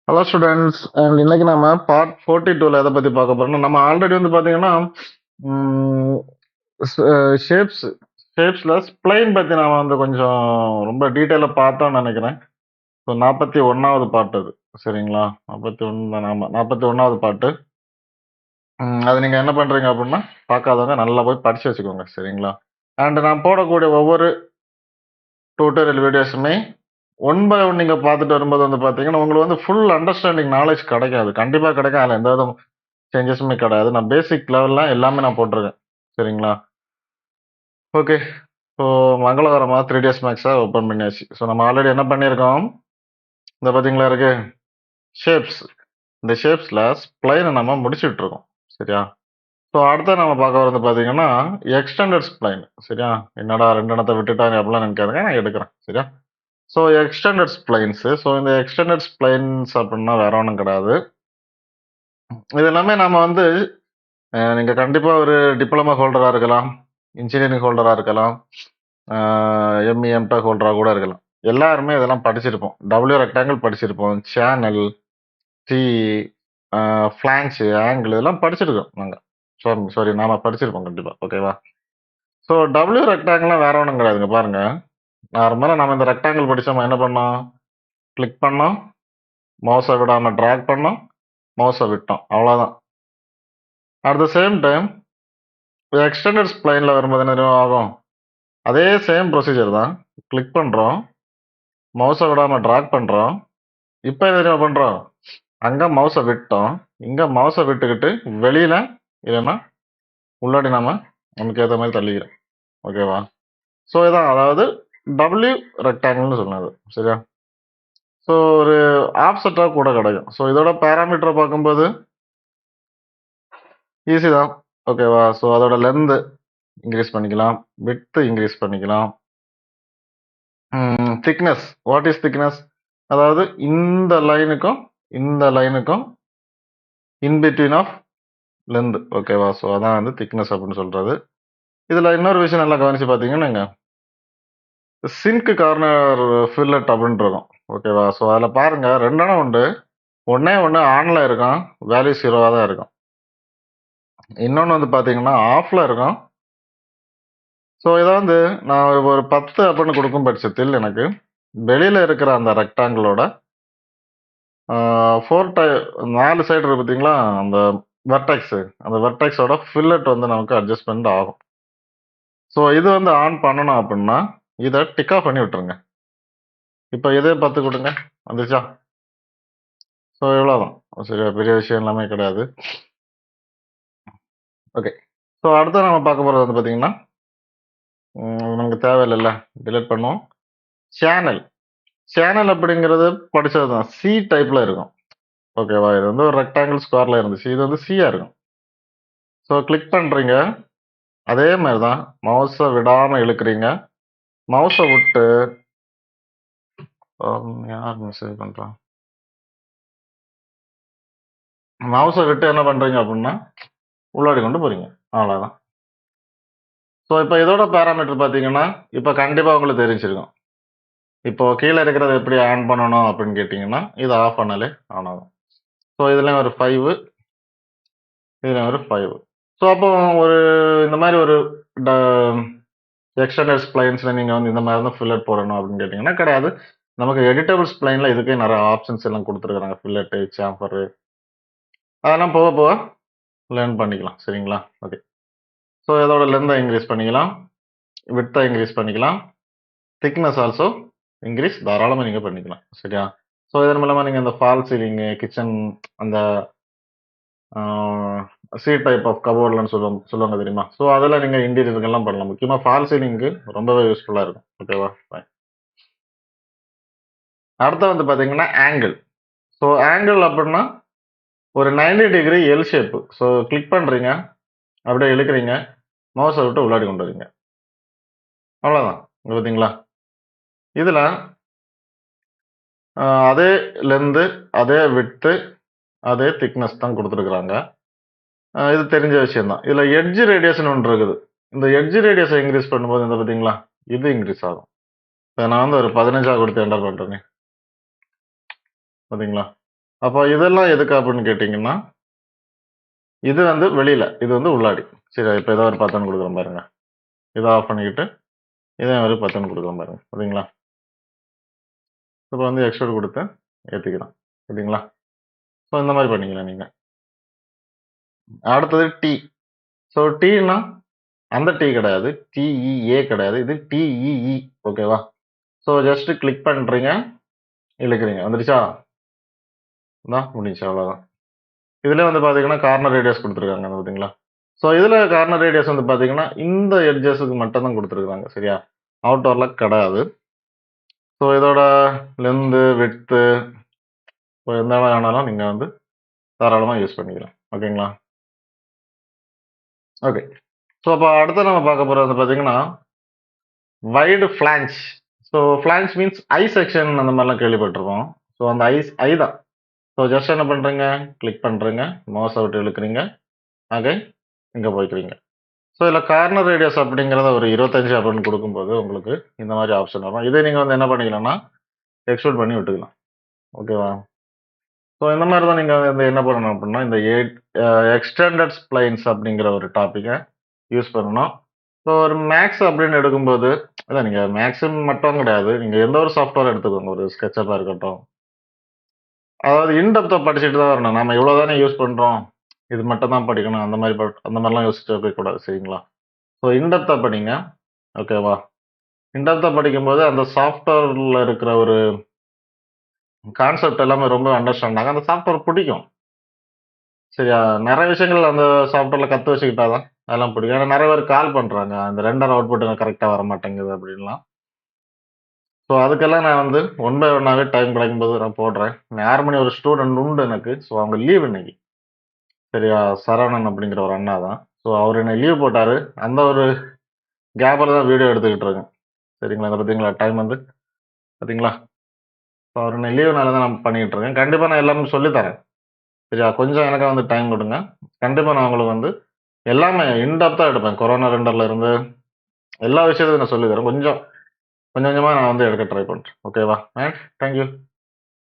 Hello students and இன்னைக்கு நம்ம part 42ல எதை பத்தி பார்க்க போறோம்னா நம்ம ஆல்ரெடி வந்து பாத்தீங்கன்னா ஷேப்ஸ் ஷேப்ஸ்ல ஸ்ப்ளைன் பத்தி நாம வந்து கொஞ்சம் ரொம்ப டீட்டெயிலா பார்த்தோம்னு நினைக்கிறேன். ஸோ 41வது பாட்டு அது சரிங்களா? 41 ஆமா 41வது பாட்டு. அது நீங்க என்ன பண்றீங்க அப்படின்னா பார்க்காதவங்க நல்லா போய் படிச்சு வச்சுக்கோங்க சரிங்களா? அண்ட் நான் போடக்கூடிய ஒவ்வொரு டியூட்டோரியல் வீடியோஸுமே ஒன் பை ஒன் நீங்க பார்த்துட்டு வரும்போது வந்து பாத்தீங்கன்னா உங்களுக்கு வந்து ஃபுல் அண்டர்ஸ்டாண்டிங் நாலேஜ் கிடைக்காது. கண்டிப்பா கிடைக்கும். அதில் எந்த வித சேஞ்சஸுமே கிடையாது. நான் பேசிக் லெவல்ல எல்லாமே நான் போட்டிருக்கேன் சரிங்களா? ஓகே. ஸோ மங்களகரமா 3ds மேக்ஸை ஓப்பன் பண்ணியாச்சு. ஸோ நம்ம ஆல்ரெடி என்ன பண்ணியிருக்கோம், இந்த பார்த்தீங்களா இருக்கு ஷேப்ஸ். இந்த ஷேப்ஸில் ஸ்ப்ளைனை நம்ம முடிச்சுட்டு இருக்கோம் சரியா? ஸோ அடுத்த நம்ம பார்க்க வரது பார்த்தீங்கன்னா எக்ஸ்டெண்டட் ஸ்ப்ளைன் சரியா? என்னடா ரெண்டு இடத்தை விட்டுட்டாங்க அப்படிலாம் நினைக்காதுங்க, நான் எடுக்கிறேன் சரியா? So extended splines. ஸோ இந்த எக்ஸ்டெண்டட் ஸ்ப்ளைன்ஸ் அப்படின்னா வேற ஒன்றும் கிடையாது. இது எல்லாமே நம்ம வந்து நீங்க கண்டிப்பா ஒரு டிப்ளமா ஹோல்டரா இருக்கலாம், இன்ஜினியரிங் ஹோல்டரா இருக்கலாம், எம்இ, எம்டெக் ஹோல்டரா கூட இருக்கலாம். எல்லாருமே இதெல்லாம் படிச்சிருப்போம். டபிள்யூ ரெக்டாங்கிள் படிச்சிருப்போம். சேனல், டி, ஃபிளாங்ஸ், ஆங்கிள் இதெல்லாம் படிச்சிருக்கோம் நாங்க. சாரி நாம படிச்சிருப்போம் கண்டிப்பா. ஓகேவா? ஸோ டபிள்யூ ரெக்டாங்கிள்லாம் வேற ஒன்றும் கிடையாதுங்க. பாருங்க, நார்மலா நம்ம இந்த ரெக்டாங்கிள் படிச்சோமா என்ன பண்ணோம்? கிளிக் பண்ணோம், மவுஸை விடாம ட்ராக் பண்ணோம், மவுஸை விட்டோம், அவ்வளோதான். At the same time extended ஸ்ப்ளைன்ல வரும்போது என்ன ஆகும்? அதே சேம் ப்ரொசீஜர் தான். கிளிக் பண்றோம், மவுஸை விடாம ட்ராக் பண்றோம். இப்போ என்ன தெரியுமா பண்றோம்? அங்க மவுஸை விட்டோம், இங்க மவுஸை விட்டுக்கிட்டு வெளியில இல்லைன்னா உள்ளாடி நாம நமக்கு ஏற்ற மாதிரி தள்ளிக்கிறோம். ஓகேவா? ஸோ இதான் அதாவது டபிள்யூ ரெக்டாங்கிள்னு சொன்னது சரியா? ஸோ ஒரு ஆப்செட்டாக கூட கிடைக்கும். ஸோ இதோட பேராமீட்டரை பார்க்கும்போது ஈஸி தான். ஓகேவா? ஸோ அதோட லென்த் இன்க்ரீஸ் பண்ணிக்கலாம், விட்த் இன்க்ரீஸ் பண்ணிக்கலாம். Thickness, what is thickness? அதாவது இந்த லைனுக்கும் இந்த லைனுக்கும் இன் பிட்வீன் ஆஃப் லென்த். ஓகேவா? ஸோ அதான் வந்து திக்னஸ் அப்படின்னு சொல்றது. இதுல இன்னொரு விஷயம் நல்லா கவனிச்சு பார்த்தீங்கன்னா சிங்க் கார்னர் ஃபில்லட் அப்படின்னு இருக்கும். ஓகேவா? ஸோ அதில் பாருங்க ரெண்டெண்ணம் உண்டு. ஒன்று ஆன்ல இருக்கும், வேல்யூ 0வா தான் இருக்கும். இன்னொன்று வந்து பார்த்தீங்கன்னா ஆஃப்ல இருக்கும். ஸோ இதை வந்து நான் ஒரு 10 அப்படின்னு கொடுக்கும் பட்சத்தில் எனக்கு வெளியில இருக்கிற அந்த ரெக்டாங்கிளோட 4 சைடு இருக்கு பார்த்தீங்களா, அந்த வெர்டெக்ஸ், அந்த வெர்டெக்ஸோட ஃபில்லட் வந்து நமக்கு அட்ஜஸ்ட்மெண்ட் ஆகும். ஸோ இது வந்து ஆன் பண்ணணும் அப்படின்னா இதை டிக் ஆஃப் பண்ணி விட்டுருங்க. இப்போ இதே 10 கொடுங்க, வந்துருச்சா? ஸோ இவ்வளோதான். சரி, பெரிய விஷயம் எல்லாமே கிடையாது. ஓகே. ஸோ அடுத்து நம்ம பார்க்க போகிறது வந்து பார்த்தீங்கன்னா நமக்கு தேவையில்லைல்ல, டிலீட் பண்ணுவோம். சேனல். சேனல் அப்படிங்கிறது படித்தது தான், சி டைப்பில் இருக்கும். ஓகேவா? இது வந்து ஒரு ரெக்டாங்கிள் ஸ்கொயரில் இருந்துச்சு, இது வந்து சியாக இருக்கும். ஸோ கிளிக் பண்ணுறீங்க, அதே மாதிரி தான் மவுஸை விடாமல் இழுக்கிறீங்க, மவுஸை விட்டு யார் மெசேஜ் பண்ணுறான், மவுஸை விட்டு என்ன பண்ணுறீங்க அப்படின்னா உள்ளாடி கொண்டு போகிறீங்க, அவ்வளோதான். ஸோ இப்போ இதோட பேராமீட்டர் பார்த்தீங்கன்னா இப்போ கண்டிப்பாக உங்களுக்கு தெரிஞ்சிருக்கும். இப்போ கீழே இருக்கிறத எப்படி ஆன் பண்ணணும் அப்படின்னு கேட்டிங்கன்னா இது ஆஃப் பண்ணாலே ஆன் ஆகும். ஸோ இதுலேயும் ஒரு 5, இதுலேயும் ஒரு 5. ஸோ அப்போ ஒரு இந்த மாதிரி ஒரு எக்ஸ்டெண்டட் ஸ்ப்ளைன்ஸில் நீங்கள் வந்து இந்த மாதிரி தான் ஃபில்லட் போடணும் அப்படின்னு கேட்டிங்கன்னா கிடையாது. நமக்கு எடிட்டபிள் ஸ்ப்ளைனில் இதுக்கே நிறைய ஆப்ஷன்ஸ் எல்லாம் கொடுத்துருக்குறாங்க. ஃபில்லட்டு, சாம்பரு, அதெல்லாம் போக போக லேர்ன் பண்ணிக்கலாம் சரிங்களா? ஓகே. ஸோ இதோட லென்த்தை இன்க்ரீஸ் பண்ணிக்கலாம், விட்த்தை இன்க்ரீஸ் பண்ணிக்கலாம், திக்னஸ் ஆல்சோ இன்க்ரீஸ் தாராளமாக நீங்கள் பண்ணிக்கலாம் சரியா? ஸோ இதன் மூலமாக நீங்கள் இந்த ஃபால் சீலிங்கு, கிச்சன், அந்த சி டைப் ஆஃப் கபோர்ட்லன்னு சொல்லுவாங்க தெரியுமா? ஸோ அதெல்லாம் நீங்கள் இன்டீரியருக்கெல்லாம் பண்ணலாம். முக்கியமாக ஃபால் சீலிங்க்கு ரொம்பவே யூஸ்ஃபுல்லாக இருக்கும். ஓகேவா? ஃபைன். அடுத்து வந்து பார்த்தீங்கன்னா ஆங்கிள். ஸோ ஆங்கிள் அப்படின்னா ஒரு 90 degree L shape. So click பண்ணுறீங்க, அப்படியே இழுக்கிறீங்க, மவுஸை விட்டு உள்ளாடி கொண்டு வரீங்க, அவ்வளோதான். இங்கே பார்த்தீங்களா? இதில் அதே லென்த்து, அதே விட்த்து, அதே திக்னஸ் தான் கொடுத்துருக்குறாங்க. இது தெரிஞ்ச விஷயம் தான். இதில் எட்ஜ் ரேடியஸ்னு ஒன்று இருக்குது. இந்த எட்ஜ் ரேடியஸை இன்க்ரீஸ் பண்ணும்போது இந்த பார்த்தீங்களா, இது இன்க்ரீஸ் ஆகும். இப்போ நான் வந்து ஒரு 15 கொடுத்து என்டர் பண்ணுறேனே, பார்த்தீங்களா? அப்போ இதெல்லாம் எதுக்கு அப்படின்னு கேட்டிங்கன்னா, இது வந்து வெளியில, இது வந்து உள்ளாடி. சரி இப்ப ஏதோ ஒரு 10 குடுக்குறேன் பாருங்க. இத ஆஃப் பண்ணிக்கிட்டு, இதையும் ஒரு 10 குடுக்குறேன் பாருங்க. சரிங்களா? இப்ப வந்து எக்ஸ்ட்ரூட் குடுத்து ஏத்திக்கிறேன். சரிங்களா? ஸோ இந்த மாரி பண்ணிக்கலாம் நீங்க. அடுத்தது T. ஸோ Tன்னா அந்த T கிடையாது. TEA கிடையாது. இது TEE. ஓகேவா? ஸோ ஜஸ்ட் கிளிக் பண்றீங்க, இழுக்கிறீங்க. வந்துருச்சா? இந்தா முடிஞ்சுச்சு அவ்வளோதான். இதுல வந்து பார்த்தீங்கன்னா, கார்னர் ரேடியஸ் குடுத்துருக்காங்க பார்த்தீங்களா? ஸோ இதுல கார்னர் ரேடியஸ் வந்து பார்த்தீங்கன்னா, இந்த எட்ஜஸ்க்கு மட்டும் தான் குடுத்துருக்காங்க. சரியா? அவுட்டர்ல கிடையாது. ஸோ இதோட லென்த், விட்த் எந்த வேணாலும் நீங்க வந்து தாராளமா யூஸ் பண்ணிக்கலாம். ஓகேங்களா? ஓகே. ஸோ அப்ப அடுத்து நம்ம பார்க்க போறது வந்து பார்த்தீங்கன்னா, wide flanges. So flanges means I section அந்த மாரிலாம் கேள்விப்பட்டிருப்போம். ஸோ அந்த ஐ தான். ஸோ ஜஸ்ட் என்ன பண்றீங்க? கிளிக் பண்றீங்க. மவுஸ விட்டு இழுக்கிறீங்க. அகைன் இங்க போய்க்கிறீங்க. ஸோ இதுல கார்னர் ரேடியஸ் அப்படிங்கிறத ஒரு 25 அப்படின்னு குடுக்கும்போது, உங்களுக்கு இந்த மாரி ஆப்ஷன் வரும். இதை நீங்க வந்து என்ன பண்ணிக்கலாம்னா, எக்ஸ்ட்ரூட் பண்ணி விட்டுக்கலாம். ஓகேவா? ஸோ இந்த மாரி தான் நீங்க வந்து என்ன பண்ணணும் அப்படின்னா, இந்த எக்ஸ்டெண்டட் ஸ்ப்ளைன்ஸ் அப்படிங்கிற ஒரு டாபிக்க யூஸ் பண்ணணும். ஸோ ஒரு மேக்ஸ் அப்படின்னு எடுக்கும்போது, இல்ல நீங்க மேக்ஸ்ன்னு மட்டும் கிடையாது. நீங்க எந்த ஒரு சாஃப்ட்வேர் எடுத்துக்கோங்க. ஒரு ஸ்கெட்சப்பா இருக்கட்டும். அதாவது இன் டெப்த்தா படிச்சுட்டு தான் வரணும். நாம இவ்வளோ தானே யூஸ் பண்றோம். இது மட்டும் தான் படிக்கணும். அந்த மாரிலாம் யோசிச்சுட்டு இருக்கக்கூடாது. சரிங்களா? ஸோ இன் டெப்த்தா படிங்க. ஓகேவா? இன் டெப்த்தா படிக்கும்போது அந்த சாஃப்ட்வேர்ல இருக்கிற ஒரு கான்செப்ட் எல்லாமே ரொம்ப அண்டர்ஸ்டாண்ட் ஆகும். அந்த சாஃப்ட்வேர் பிடிக்கும். சரியா? நெறைய விஷயங்கள் அந்த சாஃப்ட்வேர்ல கத்து வச்சுக்கிட்டா தான் அதெல்லாம் பிடிக்கும். ஏன்னா நெறைய பேர் கால் பண்றாங்க. அந்த ரெண்டர் அவுட்புட் எனக்கு கரெக்ட்டா வரமாட்டேங்குது அப்படின்லாம். ஸோ அதுக்கெல்லாம் நான் வந்து ஒன் பை ஒன்னாவே டைம் கிடைக்கும்போது நான் போடுறேன். 6 மணி ஒரு ஸ்டூடண்ட் உண்டு எனக்கு. ஸோ அவங்க லீவ் இன்னைக்கு. சரியா? சரவணன் அப்படிங்கிற ஒரு அண்ணா தான். ஸோ அவரு என்னை லீவ் போட்டாரு. அந்த ஒரு கேப்ல தான் வீடியோ எடுத்துக்கிட்டு இருக்கேன். சரிங்களா? இத பார்த்தீங்களா? டைம் வந்து பார்த்தீங்களா? ஸோ அவரு இன்னைக்கு லீவுனால தான் நான் பண்ணிக்கிட்டு இருக்கேன். கண்டிப்பா நான் எல்லாமே சொல்லி தரேன். சரியா? கொஞ்சம் எனக்கு வந்து டைம் குடுங்க. கண்டிப்பா நான் உங்களுக்கு வந்து எல்லாமே இன் டெப்த்தா எடுப்பேன். கொரோனா ரெண்டர்ல இருந்து எல்லா விஷயத்தையும் நான் சொல்லி தரேன். கொஞ்சம் கொஞ்சம் கொஞ்சமா நான் வந்து எடுக்க ட்ரை பண்றேன். ஓகேவா? Thank you.